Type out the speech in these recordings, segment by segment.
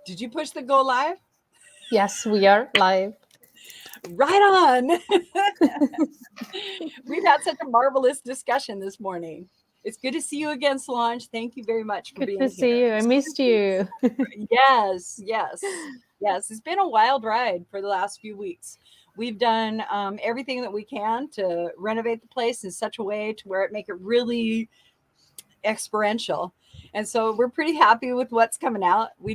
Did you push the go live? Yes, we are live. Right on. We've had such a marvelous discussion this morning. It's good to see you again, Solange. Thank you very much for Good to being here. see you. I missed you. Yes, yes, yes. It's been a wild ride for the last few weeks. We've done everything that we can to renovate the place in such a way to where it make it really experiential. And so we're pretty happy with what's coming out. We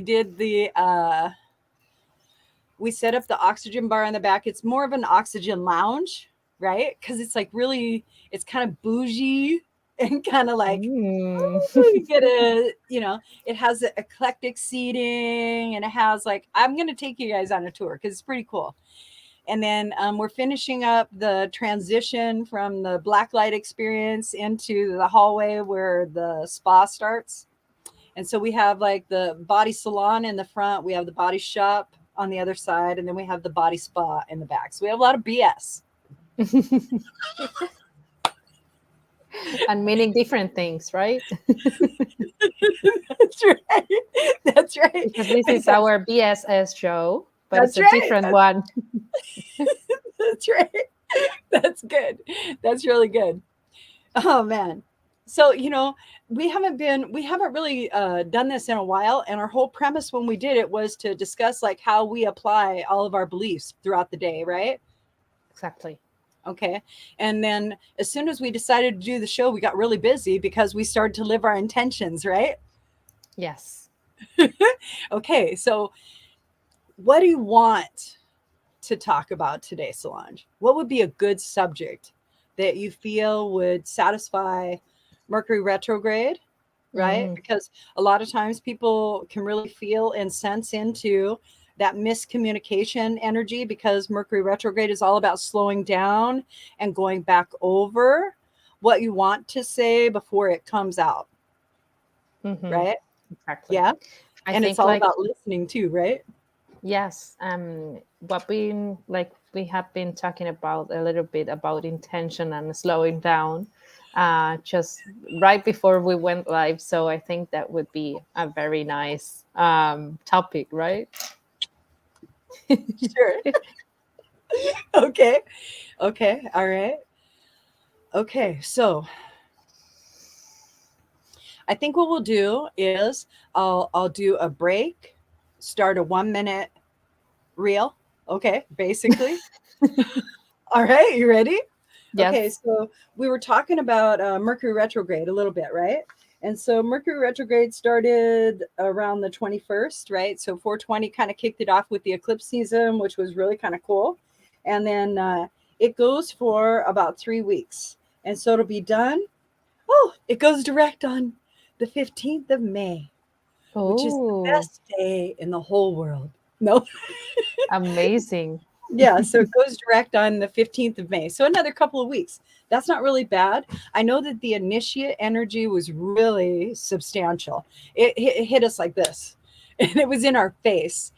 set up the oxygen bar in the back. It's more of an oxygen lounge, right? Because it's like really, it's kind of bougie and kind of like, Mm. you get it has the eclectic seating and it has like, I'm going to take you guys on a tour because it's pretty cool. And then we're finishing up the transition from the black light experience into the hallway where the spa starts. And so we have like the body salon in the front, we have the body shop on the other side, and then we have the body spa in the back. So we have a lot of BS. And meaning different things, right? That's right. That's right. Because this is Because our BSS show, but it's that's a right. different one. That's right. That's good. That's really good. Oh man. So, we haven't really done this in a while. And our whole premise when we did it was to discuss like how we apply all of our beliefs throughout the day, right? Exactly. Okay. And then as soon as we decided to do the show, we got really busy because we started to live our intentions, right? Yes. Okay. So, what do you want to talk about today, Solange? What would be a good subject that you feel would satisfy Mercury retrograde, right? Mm. Because a lot of times people can really feel and sense into that miscommunication energy because Mercury retrograde is all about slowing down and going back over what you want to say before it comes out, Mm-hmm. right? Exactly. Yeah. I And it's think all like about listening too, right? yes, what we have been talking about a little bit about intention and slowing down, just right before we went live. So I think that would be a very nice topic, right? Sure. Okay. Okay. All right. Okay. So I think what we'll do is I'll do a break, start a 1 minute reel. Okay, basically. All right, you ready? Okay, Yes. so we were talking about Mercury retrograde a little bit, right? And so Mercury retrograde started around the 21st, right? So 420 kind of kicked it off with the eclipse season, which was really kind of cool. And then it goes for about 3 weeks. And so it'll be done. Oh, it goes direct on the 15th of May, which is the Oh, best day in the whole world. No, amazing. yeah, so it goes direct on the 15th of May. So another couple of weeks. That's not really bad. I know that the initiate energy was really substantial. It hit us like this, and it was in our face.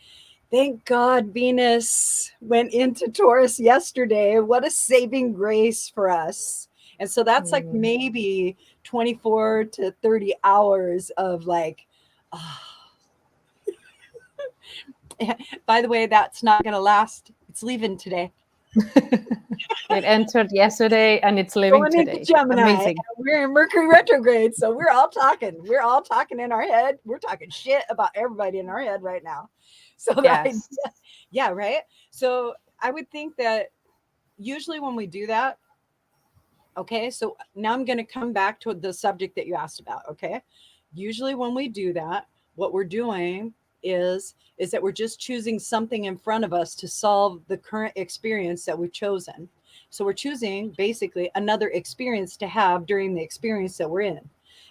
Thank God Venus went into Taurus yesterday. What a saving grace for us. And so that's like Mm. maybe 24 to 30 hours of like, ah, by the way, that's not going to last. It's leaving today. It entered yesterday and it's leaving Going into today. Gemini. And Amazing. we're in Mercury retrograde. So we're all talking. We're all talking in our head. We're talking shit about everybody in our head right now. So the idea, Yes. yeah, right. So I would think that usually when we do that, okay, so now I'm going to come back to the subject that you asked about. Okay. Usually when we do that, what we're doing is that we're just choosing something in front of us to solve the current experience that we've chosen. So we're choosing basically another experience to have during the experience that we're in.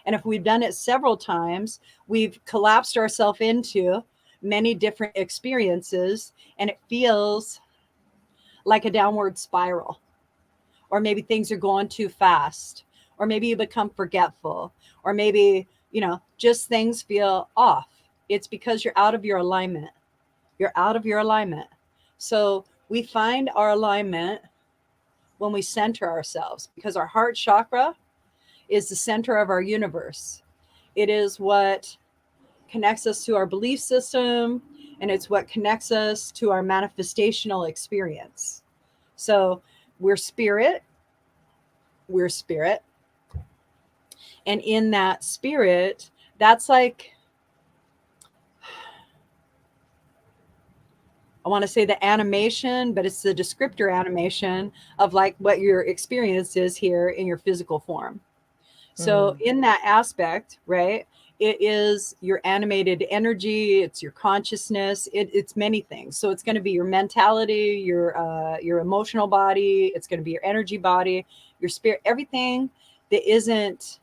And if we've done it several times, we've collapsed ourselves into many different experiences and it feels like a downward spiral, or maybe things are going too fast, or maybe you become forgetful, or maybe, just things feel off. It's because you're out of your alignment. You're out of your alignment. So we find our alignment when we center ourselves because our heart chakra is the center of our universe. It is what connects us to our belief system. and it's what connects us to our manifestational experience. So we're spirit, we're spirit. And in that spirit, that's like, I want to say the animation, but it's the descriptor animation of like what your experience is here in your physical form. So, Mm. in that aspect, right, it is your animated energy, it's your consciousness, it's many things. So, it's going to be your mentality, your emotional body, it's going to be your energy body, your spirit, everything that isn't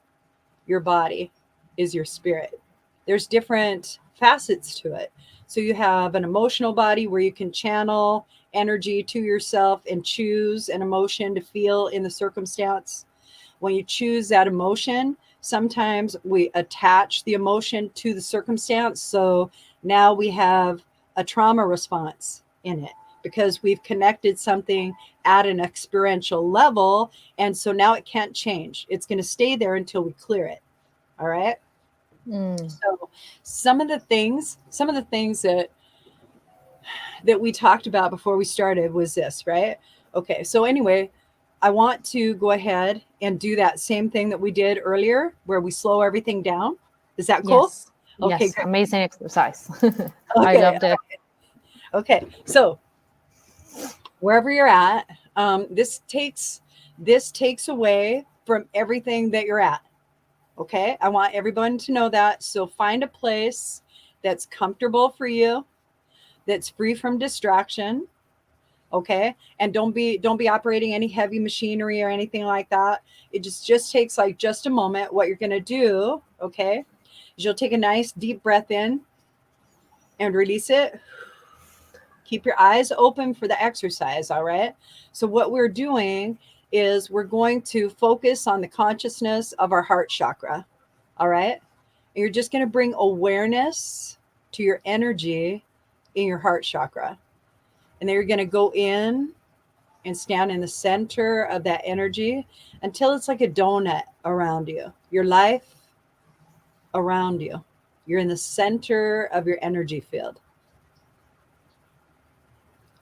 your body is your spirit. There's different facets to it. So you have an emotional body where you can channel energy to yourself and choose an emotion to feel in the circumstance. When you choose that emotion, sometimes we attach the emotion to the circumstance. So now we have a trauma response in it because we've connected something at an experiential level. And so now it can't change. It's going to stay there until we clear it. All right. Mm. So some of the things that we talked about before we started was this, right? Okay. So anyway, I want to go ahead and do that same thing that we did earlier where we slow everything down. Is that cool? Yes. Okay, Yes. good. Amazing exercise. I Okay. loved it. Okay. So wherever you're at, this takes away from everything that you're at. Okay. I want everyone to know that. So find a place that's comfortable for you, that's free from distraction. Okay. And don't be operating any heavy machinery or anything like that. It just takes like just a moment. What you're gonna do, okay, is you'll take a nice deep breath in and release it. Keep your eyes open for the exercise. All right. So what we're doing is we're going to focus on the consciousness of our heart chakra. All right. And you're just going to bring awareness to your energy in your heart chakra. And then you're going to go in and stand in the center of that energy until it's like a donut around you. Your life around you. You're in the center of your energy field.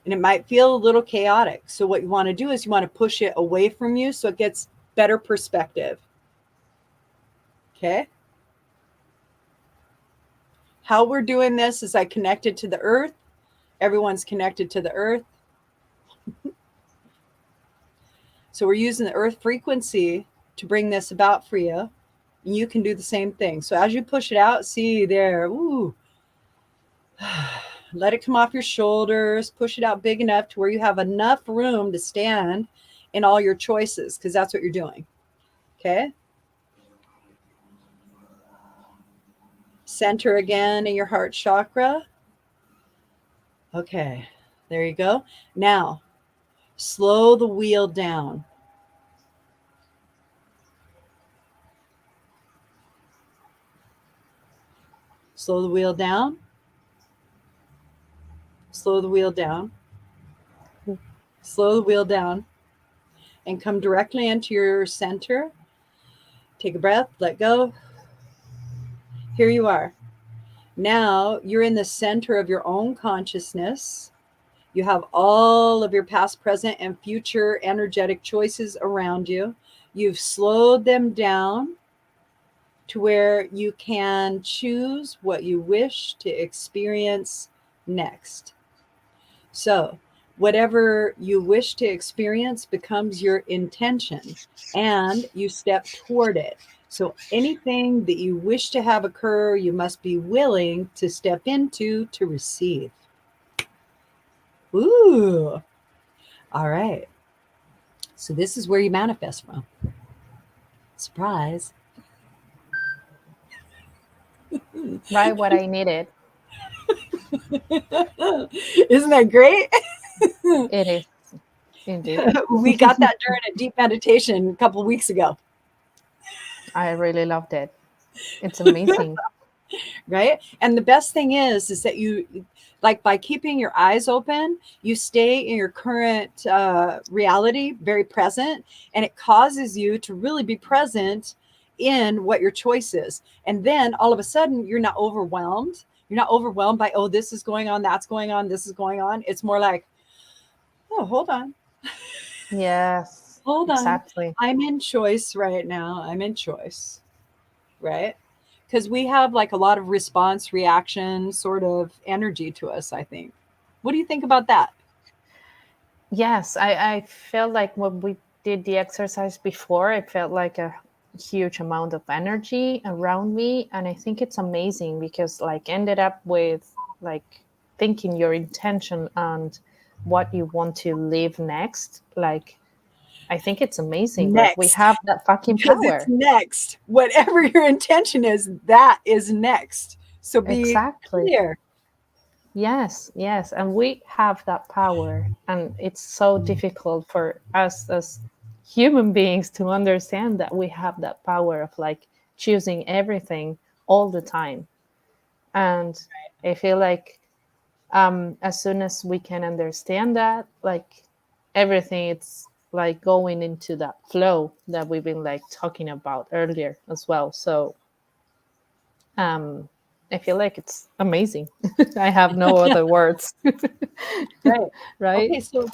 And it might feel a little chaotic. So, what you want to do is you want to push it away from you so it gets better perspective. Okay. How we're doing this is I connected to the earth. Everyone's connected to the earth. So, we're using the earth frequency to bring this about for you. And you can do the same thing. So, as you push it out, see there, ooh, let it come off your shoulders, push it out big enough to where you have enough room to stand in all your choices, because that's what you're doing. Okay. Center again in your heart chakra. Okay, there you go. Now, slow the wheel down. Slow the wheel down. Slow the wheel down. Slow the wheel down and come directly into your center. Take a breath, let go. Here you are. Now you're in the center of your own consciousness. You have all of your past, present, and future energetic choices around you. You've slowed them down to where you can choose what you wish to experience next. So, whatever you wish to experience becomes your intention and you step toward it. So, anything that you wish to have occur, you must be willing to step into to receive. Ooh, all right. So, this is where you manifest from. Surprise. Right, what I needed. Isn't that great? It is indeed. We got that during a deep meditation a couple of weeks ago, I really loved it. It's amazing. right? And the best thing is that you, like, by keeping your eyes open, you stay in your current reality, very present, and it causes you to really be present in what your choice is. And then all of a sudden, you're not overwhelmed You're not overwhelmed by, oh, this is going on, that's going on, this is going on. It's more like, oh, hold on. Yes, Hold on. exactly. I'm in choice right now. I'm in choice, right? Because we have like a lot of response reaction sort of energy to us, I think. What do you think about that? Yes, I felt like when we did the exercise before, I felt like a huge amount of energy around me. And I think it's amazing because like ended up with like thinking your intention and what you want to live next. Like I think it's amazing. Like we Next. have that fucking Because it's power. next. Whatever your intention is, that is next. So be Exactly. clear. Yes, yes. And we have that power. And it's so difficult for us as human beings to understand that we have that power of like choosing everything all the time. And I feel like as soon as we can understand that, like everything, it's like going into that flow that we've been like talking about earlier as well. So um, I feel like it's amazing. I have no other words. Right. Right? Okay, so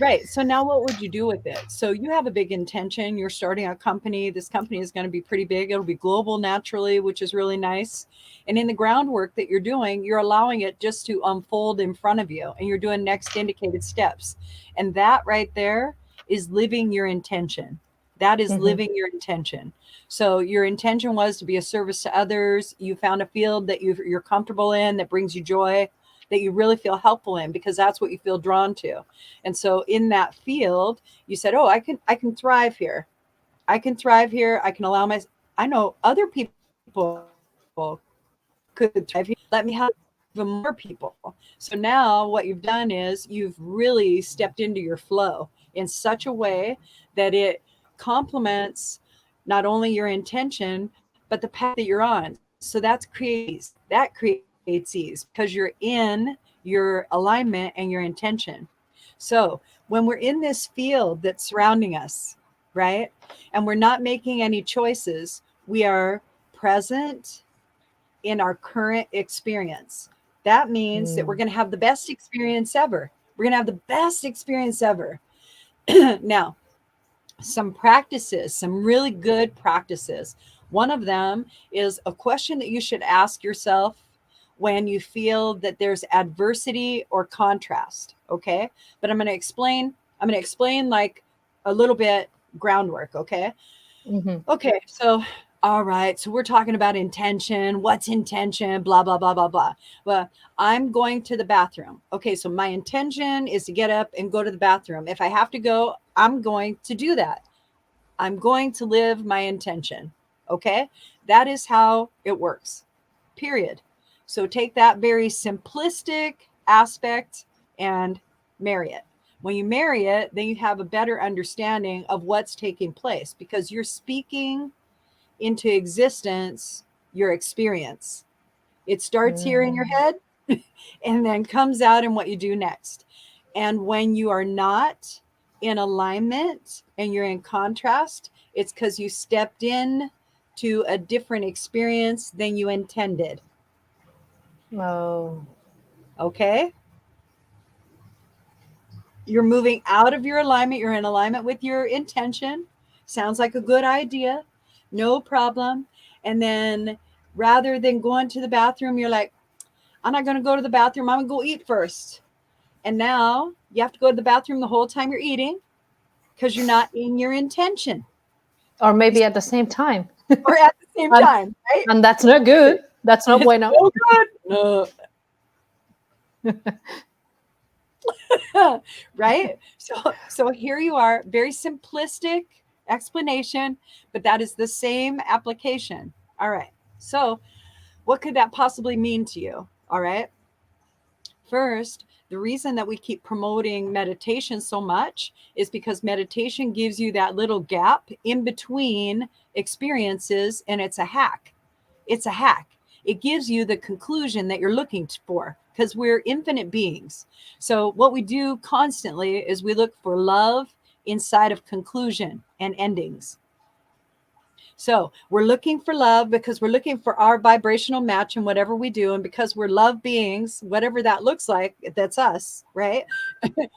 right. So now what would you do with it? So you have a big intention. You're starting a company. This company is going to be pretty big. It'll be global naturally, which is really nice. And in the groundwork that you're doing, you're allowing it just to unfold in front of you and you're doing next indicated steps. And that right there is living your intention. That is Hmm. living your intention. So your intention was to be a service to others. You found a field that you're comfortable in that brings you joy, that you really feel helpful in because that's what you feel drawn to. And so in that field, you said, "Oh, I can thrive here. I can thrive here. I can allow my I know other people could thrive here. Let me help even more people." So now what you've done is you've really stepped into your flow in such a way that it complements not only your intention but the path that you're on. So that's creates ease. That creates ease because you're in your alignment and your intention. So when we're in this field that's surrounding us, right, and we're not making any choices, we are present in our current experience. That means that we're Mm. going to have the best experience ever. We're going to have the best experience ever. Now, some practices, some really good practices. One of them is a question that you should ask yourself when you feel that there's adversity or contrast. Okay. But I'm going to explain like a little bit groundwork. Okay. Hmm. Okay. So, all right. So we're talking about intention. What's intention? Blah, blah, blah, blah, blah. Well, I'm going to the bathroom. Okay. So my intention is to get up and go to the bathroom. If I have to go, I'm going to do that. I'm going to live my intention. Okay. That is how it works, period. So take that very simplistic aspect and marry it. When you marry it, then you have a better understanding of what's taking place because you're speaking into existence your experience. It starts here in your Mm. head and then comes out in what you do next. And when you are not in alignment and you're in contrast, it's because you stepped in to a different experience than you intended. Oh. Okay. You're moving out of your alignment. You're in alignment with your intention. Sounds like a good idea. No problem. And then rather than going to the bathroom, you're like, I'm not going to go to the bathroom. I'm going to go eat first. And now you have to go to the bathroom the whole time you're eating because you're not in your intention. Or You maybe see, at the same time. or at the same and time, right? and that's not good. That's not It's bueno. so good. No. Right? So here you are, very simplistic explanation, but that is the same application. All right. So what could that possibly mean to you? All right. First, the reason that we keep promoting meditation so much is because meditation gives you that little gap in between experiences, and it's a hack. It's a hack. It gives you the conclusion that you're looking for because we're infinite beings. So, what we do constantly is we look for love inside of conclusion and endings. So we're looking for love because we're looking for our vibrational match in whatever we do. And because we're love beings, whatever that looks like, that's us, right?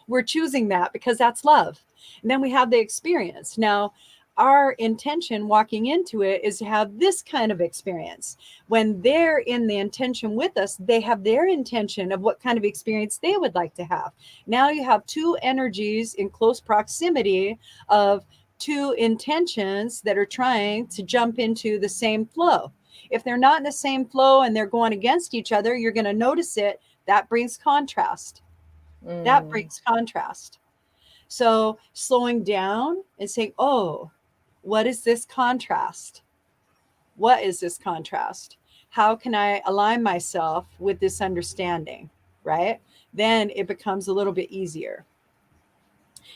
We're choosing that because that's love. And then we have the experience. Now, our intention walking into it is to have this kind of experience. When they're in the intention with us, they have their intention of what kind of experience they would like to have. Now you have two energies in close proximity of two intentions that are trying to jump into the same flow. If they're not in the same flow and they're going against each other, you're going to notice it. That brings contrast. That Mm. brings contrast. So slowing down and saying, oh, what is this contrast? What is this contrast? How can I align myself with this understanding? Right? Then it becomes a little bit easier.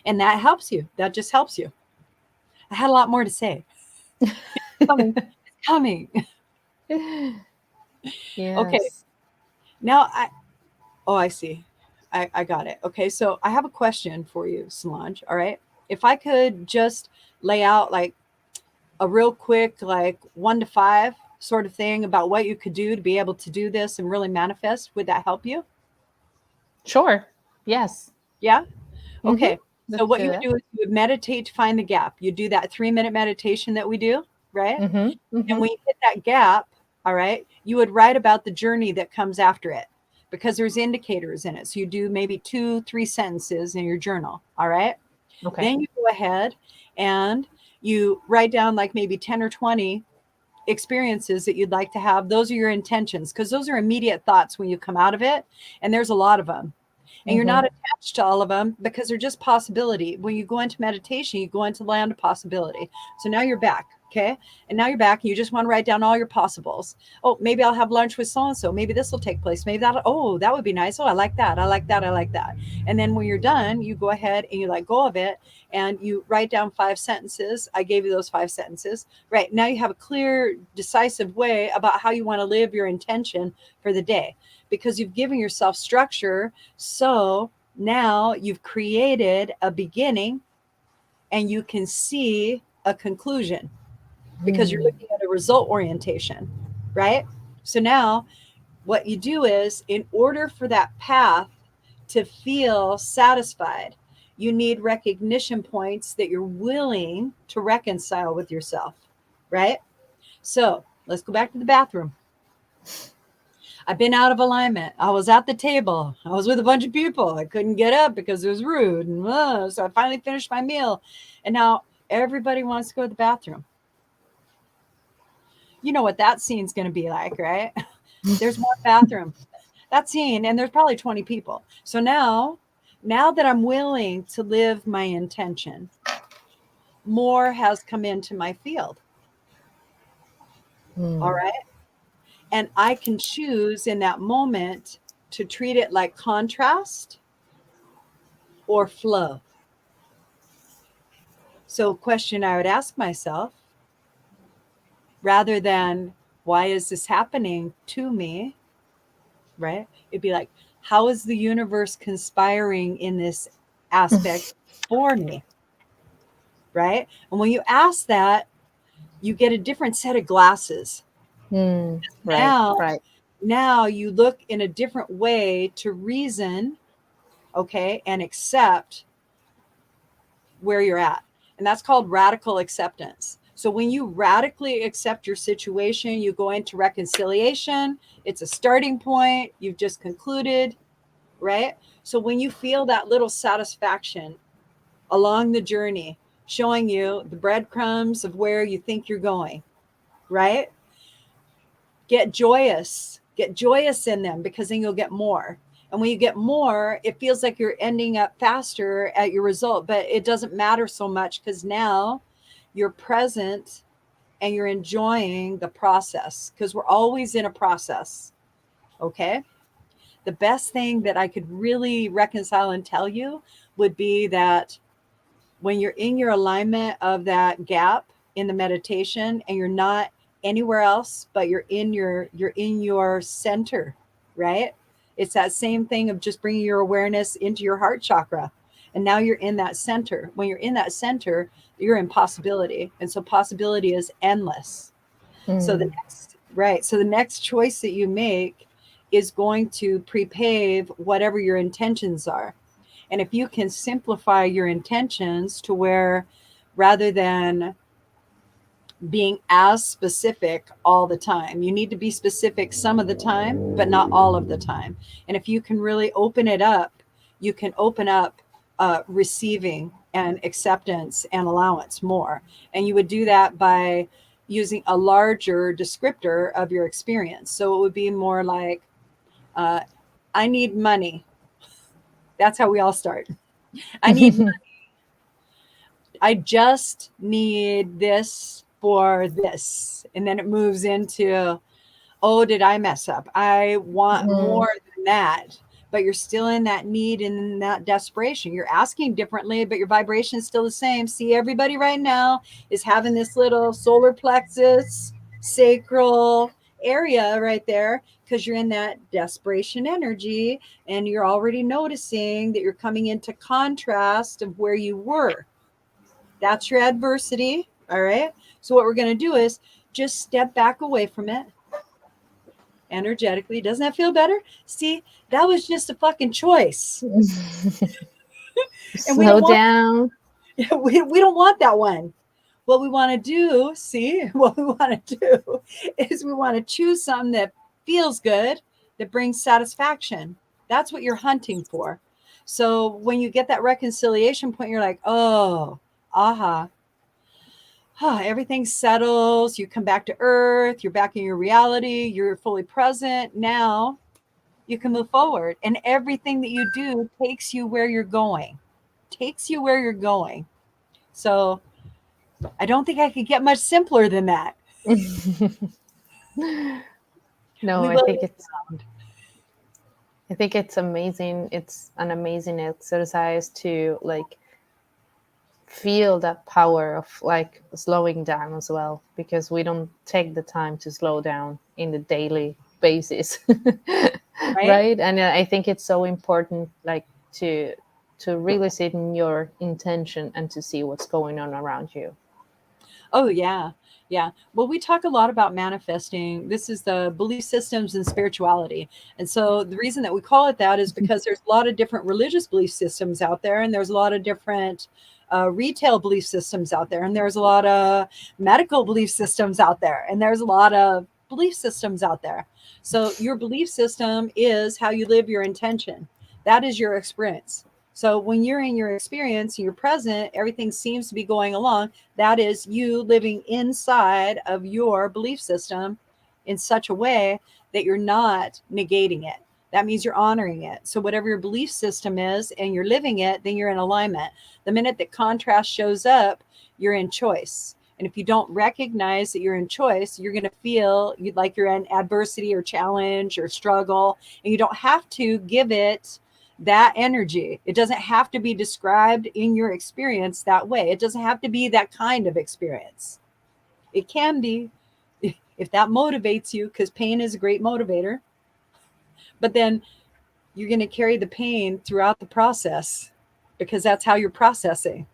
And that helps you. That just helps you. I had a lot more to say. Coming. It's coming. Okay. Yes. Now I see. I got it. Okay. So I have a question for you, Solange. All right. If I could just lay out like a real quick, like 1 to 5 sort of thing about what you could do to be able to do this and really manifest, would that help you? Sure. Yes. Yeah. Mm-hmm. Okay. So Let's what do you would that. do is you would meditate to find the gap. You do that 3 minute meditation that we do, right? Mm-hmm. And Mm-hmm. when you hit that gap, all right, you would write about the journey that comes after it because there's indicators in it. So you do maybe 2, 3 sentences in your journal. All right. Okay. Then you go ahead and you write down like maybe 10 or 20 experiences that you'd like to have. Those are your intentions because those are immediate thoughts when you come out of it. And there's a lot of them. And you're Mm-hmm. not attached to all of them because they're just possibility. When you go into meditation, you go into land of possibility. So now you're back. Okay. And now you're back and you just want to write down all your possibles. Oh, maybe I'll have lunch with so and so. Maybe this will take place. Maybe that, oh, that would be nice. Oh, I like that. I like that. I like that. And then when you're done, you go ahead and you let go of it and you write down 5 sentences. I gave you those 5 sentences. Right. Now you have a clear, decisive way about how you want to live your intention for the day because you've given yourself structure. So now you've created a beginning and you can see a conclusion because you're Mm. looking at a result orientation, right? So now what you do is, in order for that path to feel satisfied, you need recognition points that you're willing to reconcile with yourself, right? So let's go back to the bathroom. I've been out of alignment. I was at the table. I was with a bunch of people. I couldn't get up because it was rude. And so I finally finished my meal. And now everybody wants to go to the bathroom. You know what that scene's going to be like, right? There's one bathroom. That scene, and there's probably 20 people. So now that I'm willing to live my intention, more has come into my field. All Mm. right. And I can choose in that moment to treat it like contrast or flow. So, a question I would ask myself rather than why is this happening to me, right? It'd be like, how is the universe conspiring in this aspect for me, right? And when you ask that, you get a different set of glasses. Mm. Right. Now, Right. now you look in a different way to reason, okay, and accept where you're at. And that's called radical acceptance. So when you radically accept your situation, you go into reconciliation. It's a starting point. You've just concluded, right? So when you feel that little satisfaction along the journey, showing you the breadcrumbs of where you think you're going, right? Get joyous in them because then you'll get more. And when you get more, it feels like you're ending up faster at your result, but it doesn't matter so much because now you're present and you're enjoying the process because we're always in a process. Okay. The best thing that I could really reconcile and tell you would be that when you're in your alignment of that gap in the meditation and you're not anywhere else but you're in your center, right? It's that same thing of just bringing your awareness into your heart chakra And now you're in that center. When you're in that center, you're in possibility. And so possibility is endless. So the Mm. next, right. So the next choice that you make is going to prepave whatever your intentions are. And if you can simplify your intentions to where rather than being as specific all the time, you need to be specific some of the time, but not all of the time. And if you can really open it up, you can open up receiving and acceptance and allowance more. And you would do that by using a larger descriptor of your experience. So it would be more like, uh, I need money. That's how we all start. I need I just need this for this. And then it moves into, oh, did I mess up? I want Mm. more than that. But you're still in that need and in that desperation. You're asking differently, but your vibration is still the same. See, everybody right now is having this little solar plexus, sacral area right there because you're in that desperation energy and you're already noticing that you're coming into contrast of where you were. That's your adversity. All right. So, what we're going to do is just step back away from it energetically. Doesn't that feel better? See, that was just a fucking choice. And we Slow don't want down. we don't want that one. What we want to do, see, what we want to do is we want to choose something that feels good, that brings satisfaction. That's what you're hunting for. So when you get that reconciliation point, you're like, oh, aha, everything settles, you come back to earth, you're back in your reality, you're fully present. Now you can move forward. And everything that you do takes you where you're going, takes you where you're going. So I don't think I could get much simpler than that. No, We I will think get it's around. I think it's amazing. It's an amazing exercise to like feel that power of like slowing down as well, because we don't take the time to slow down in the daily basis. Right? Right? And I think it's so important like to really sit in your intention and to see what's going on around you. Oh, yeah. Yeah. Well, we talk a lot about manifesting. This is the belief systems and spirituality. And so the reason that we call it that is because there's a lot of different religious belief systems out there, and there's a lot of different retail belief systems out there, and there's a lot of medical belief systems out there, and there's a lot of belief systems out there. So your belief system is how you live your intention. That is your experience. So when you're in your experience and you're present, everything seems to be going along. That is you living inside of your belief system in such a way that you're not negating it. That means you're honoring it. So, whatever your belief system is and you're living it, then you're in alignment. The minute that contrast shows up, you're in choice. And if you don't recognize that you're in choice, you're going to feel like you're in adversity or challenge or struggle. And you don't have to give it that energy. It doesn't have to be described in your experience that way. It doesn't have to be that kind of experience. It can be if that motivates you, because pain is a great motivator. But then you're going to carry the pain throughout the process because that's how you're processing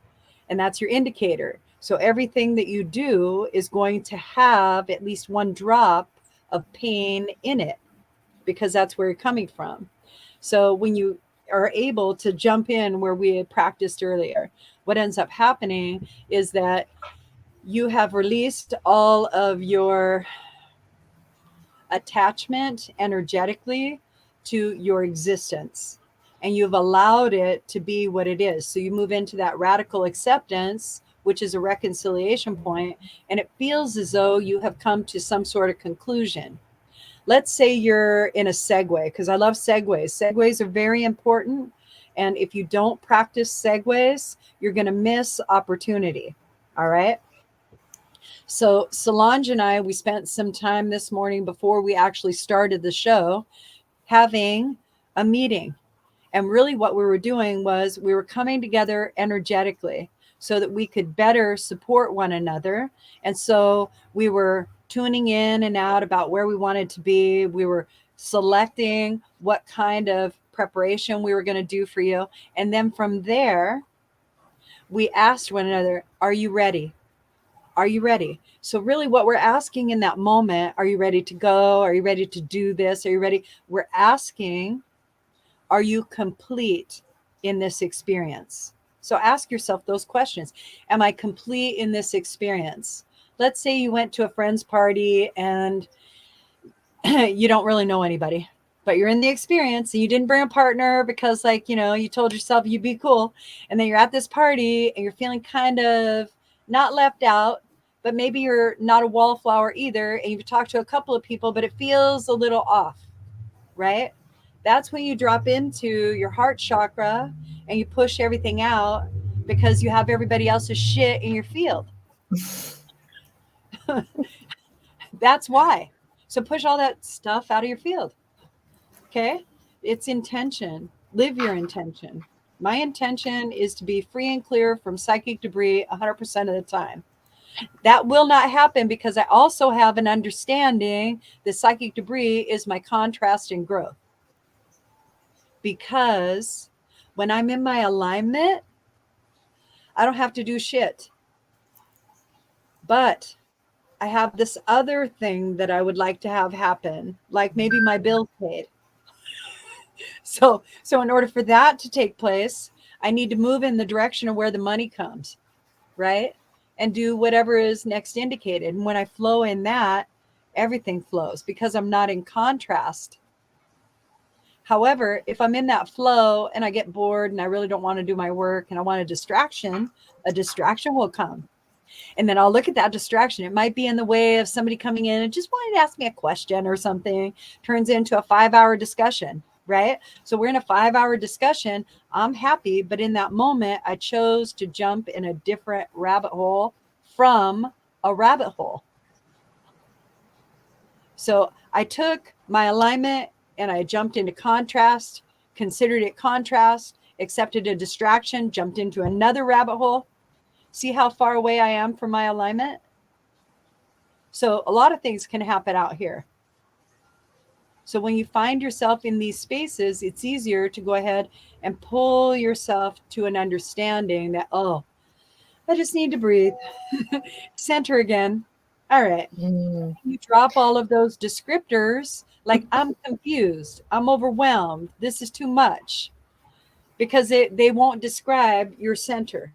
and that's your indicator. So everything that you do is going to have at least one drop of pain in it because that's where you're coming from. So when you are able to jump in where we had practiced earlier, what ends up happening is that you have released all of your attachment energetically to your existence and you've allowed it to be what it is. So you move into that radical acceptance, which is a reconciliation point, and it feels as though you have come to some sort of conclusion. Let's say you're in a segue, because I love segues. Segues are very important. And if you don't practice segues, you're going to miss opportunity. All right. So Solange and I, we spent some time this morning before we actually started the show having a meeting. And really, what we were doing was we were coming together energetically so that we could better support one another. And so we were tuning in and out about where we wanted to be. We were selecting what kind of preparation we were going to do for you. And then from there, we asked one another, are you ready? Are you ready? So really what we're asking in that moment, are you ready to go? Are you ready to do this? Are you ready? We're asking, are you complete in this experience? So ask yourself those questions. Am I complete in this experience? Let's say you went to a friend's party and you don't really know anybody, but you're in the experience and you didn't bring a partner because, like, you told yourself you'd be cool. And then you're at this party and you're feeling kind of not left out, but maybe you're not a wallflower either. And you've talked to a couple of people, but it feels a little off, right? That's when you drop into your heart chakra and you push everything out because you have everybody else's shit in your field. That's why. So push all that stuff out of your field. Okay? It's intention. Live your intention. My intention is to be free and clear from psychic debris 100% of the time. That will not happen because I also have an understanding that psychic debris is my contrast and growth. Because when I'm in my alignment, I don't have to do shit. But I have this other thing that I would like to have happen, like maybe my bills paid. So in order for that to take place, I need to move in the direction of where the money comes, right? And do whatever is next indicated. And when I flow in that, everything flows because I'm not in contrast. However, if I'm in that flow and I get bored and I really don't want to do my work and I want a distraction will come. And then I'll look at that distraction. It might be in the way of somebody coming in and just wanting to ask me a question or something, turns into a 5-hour discussion, right? So we're in a 5-hour discussion. I'm happy, but in that moment, I chose to jump in a different rabbit hole from a rabbit hole. So I took my alignment and I jumped into contrast, considered it contrast, accepted a distraction, jumped into another rabbit hole. See how far away I am from my alignment? So a lot of things can happen out here. So when you find yourself in these spaces, it's easier to go ahead and pull yourself to an understanding that, oh, I just need to breathe. Center again. All right. Mm. You drop all of those descriptors like I'm confused, I'm overwhelmed, this is too much, because they won't describe your center.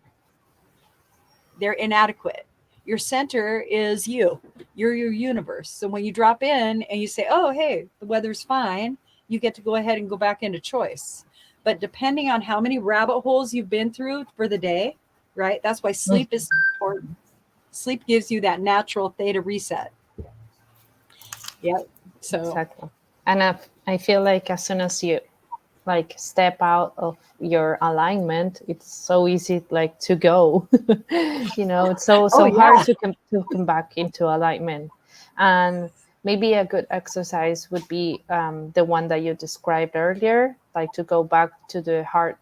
They're inadequate. Your center is you. You're your universe. So when you drop in and you say, oh, hey, the weather's fine, you get to go ahead and go back into choice. But depending on how many rabbit holes you've been through for the day, right? That's why sleep is important. Sleep gives you that natural theta reset. Yep. So Exactly. And I feel like as soon as you like step out of your alignment, it's so easy like to go. It's so hard to come back into alignment. And maybe a good exercise would be the one that you described earlier, like to go back to the heart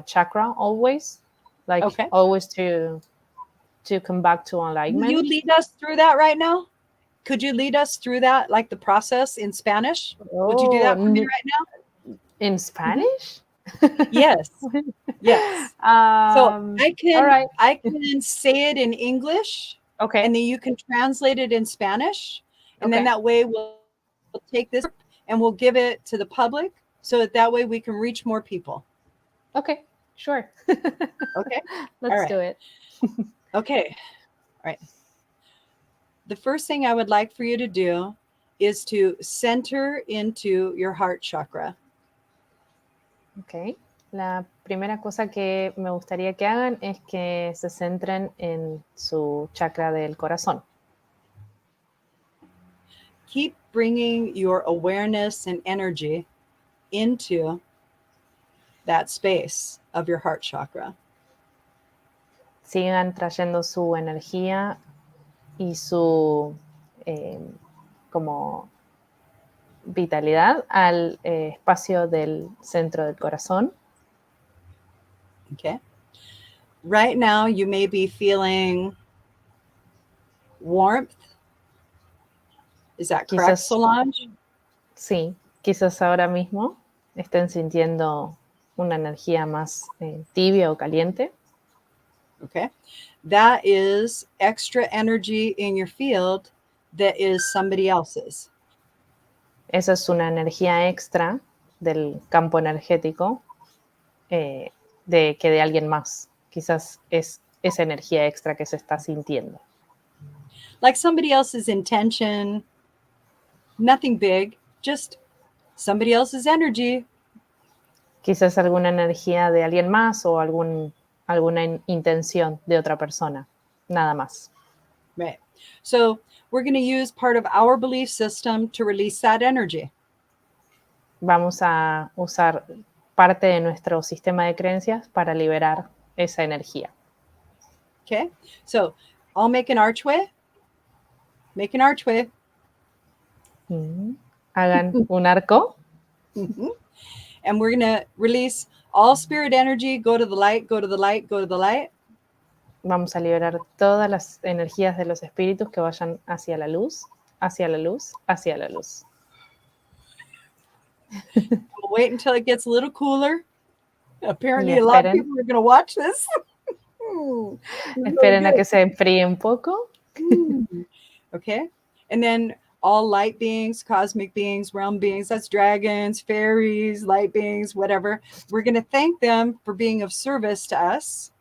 chakra always, like always to come back to alignment. Will you lead us through that right now? Could you lead us through that, like the process in Spanish? Would you do that for me right now? In Spanish? Yes. Yes. So I can say it in English. Okay. And then you can translate it in Spanish. And then that way we'll take this and we'll give it to the public so that way we can reach more people. Okay, sure. Okay. Let's do it. Okay. All right. The first thing I would like for you to do is to center into your heart chakra. Ok. La primera cosa que me gustaría que hagan es que se centren en su chakra del corazón. Keep bringing your awareness and energy into that space of your heart chakra. Sigan trayendo su energía y su como vitalidad al espacio del centro del corazón. Okay. Right now, you may be feeling warmth. Is that correct, Solange? Sí, quizás ahora mismo estén sintiendo una energía más tibia o caliente. Okay. That is extra energy in your field that is somebody else's. Esa es una energía extra del campo energético de alguien más. Quizás es esa energía extra que se está sintiendo. Like somebody else's intention, nothing big, just somebody else's energy. Quizás alguna energía de alguien más o alguna intención de otra persona, nada más. Right. So we're going to use part of our belief system to release that energy. Vamos a usar parte de nuestro sistema de creencias para liberar esa energía. Okay. So I'll make an archway. Make an archway. Hagan un arco. Mm-hmm. And we're going to release all spirit energy. Go to the light, go to the light, go to the light. Vamos a liberar todas las energías de los espíritus que vayan hacia la luz, hacia la luz, hacia la luz. We'll wait until it gets a little cooler. Apparently, Y a lot of esperen. people are going to watch this. Esperen a que se enfríe un poco. Okay. And then all light beings, cosmic beings, realm beings, that's dragons, fairies, light beings, whatever. We're going to thank them for being of service to us.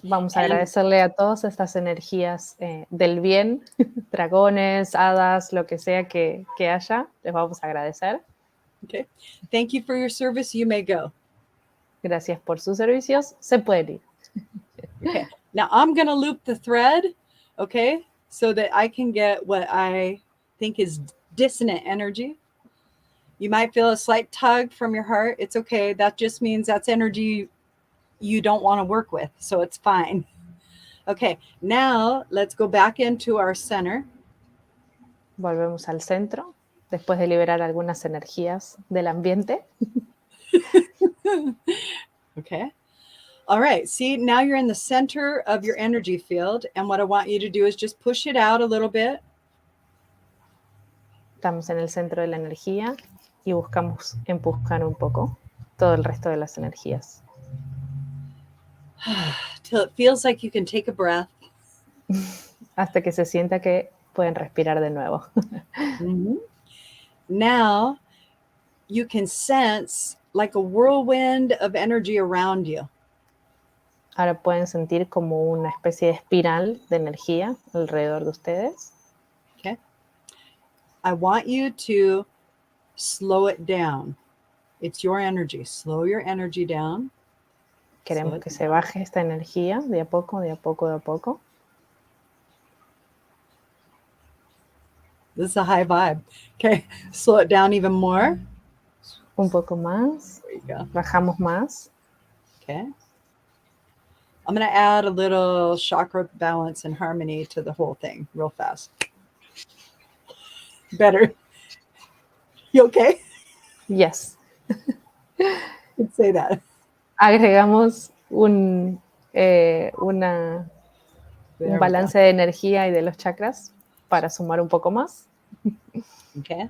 Vamos a agradecerle a todas estas energías del bien, dragones, hadas, lo que sea que haya, les vamos a agradecer. Okay. Thank you for your service. You may go. Gracias por sus servicios. Se pueden ir. Okay. Now I'm going to loop the thread, okay, so that I can get what I think is dissonant energy. You might feel a slight tug from your heart. It's okay. That just means that's energy you don't want to work with, so it's fine. Okay, now let's go back into our center. Volvemos al centro, después de liberar algunas energías del ambiente. Okay. All right. See, now you're in the center of your energy field. And what I want you to do is just push it out a little bit. Estamos en el centro de la energía y buscamos empujar un poco todo el resto de las energías. Till it feels like you can take a breath. Hasta que se sienta que pueden respirar de nuevo. Mm-hmm. Now you can sense like a whirlwind of energy around you. Ahora pueden sentir como una especie de espiral de energía alrededor de ustedes. Okay. I want you to slow it down. It's your energy. Slow your energy down. Queremos que se baje esta energía de a poco, de a poco, de a poco. This is a high vibe. Okay. Slow it down even more. Un poco más. There you go. Bajamos más. Okay. I'm going to add a little chakra balance and harmony to the whole thing real fast. Better. You okay? Yes. Let's say that. Agregamos un balance de energía y de los chakras para sumar un poco más. Okay.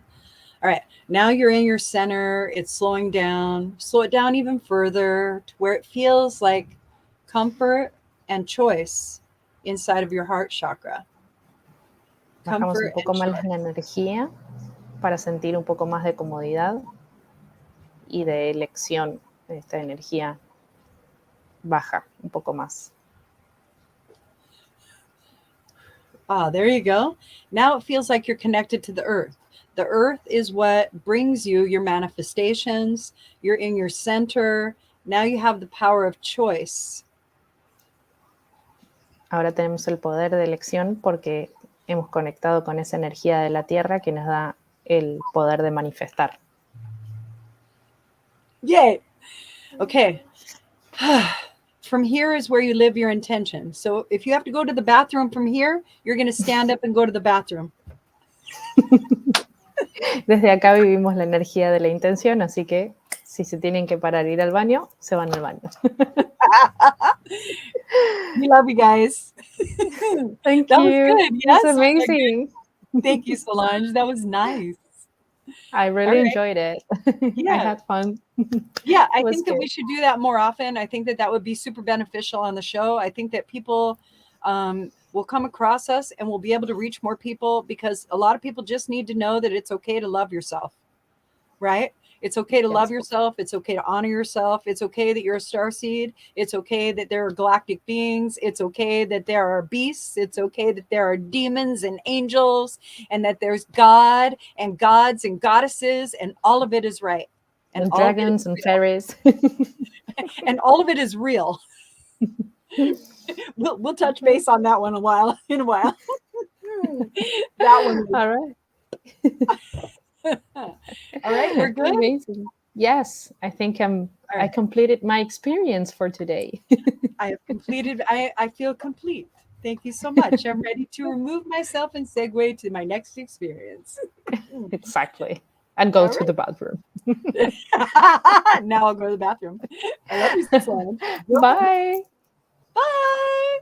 All right. Now you're in your center. It's slowing down. Slow it down even further to where it feels like comfort and choice inside of your heart chakra. Bajamos un poco más la energía para sentir un poco más de comodidad y de elección. Esta energía baja un poco más. Ah, there you go. Now it feels like you're connected to the earth. The earth is what brings you your manifestations. You're in your center. Now you have the power of choice. Ahora tenemos el poder de elección porque hemos conectado con esa energía de la tierra que nos da el poder de manifestar. Yay. Okay. From here is where you live your intention. So if you have to go to the bathroom from here, you're going to stand up and go to the bathroom. Desde acá vivimos la energía de la intención, así que si se tienen que parar e ir al baño, se van al baño. We love you guys. Thank that you. was good. Yes, That's amazing. Thank you, Solange. That was nice. I All really right. enjoyed it. I Yeah. had fun. Yeah, It I was think that good. we should do that more often. I think that that would be super beneficial on the show. I think that people will come across us and we'll be able to reach more people because a lot of people just need to know that it's okay to love yourself, right? It's okay to love Yes. yourself. It's okay to honor yourself. It's okay that you're a star seed. It's okay that there are galactic beings. It's okay that there are beasts. It's okay that there are demons and angels and that there's God and gods and goddesses and all of it is right. And And all of it is dragons and real. fairies. And all of it is real. We'll touch base on that one a while in a while. That one. All right. All right, we're good. Amazing. Yes, I think All I right. completed my experience for today. I have completed. I feel complete. Thank you so much. I'm ready to remove myself and segue to my next experience. Exactly. And go All to the bathroom. right. Now I'll go to the bathroom. I love you, son. Bye. Bye.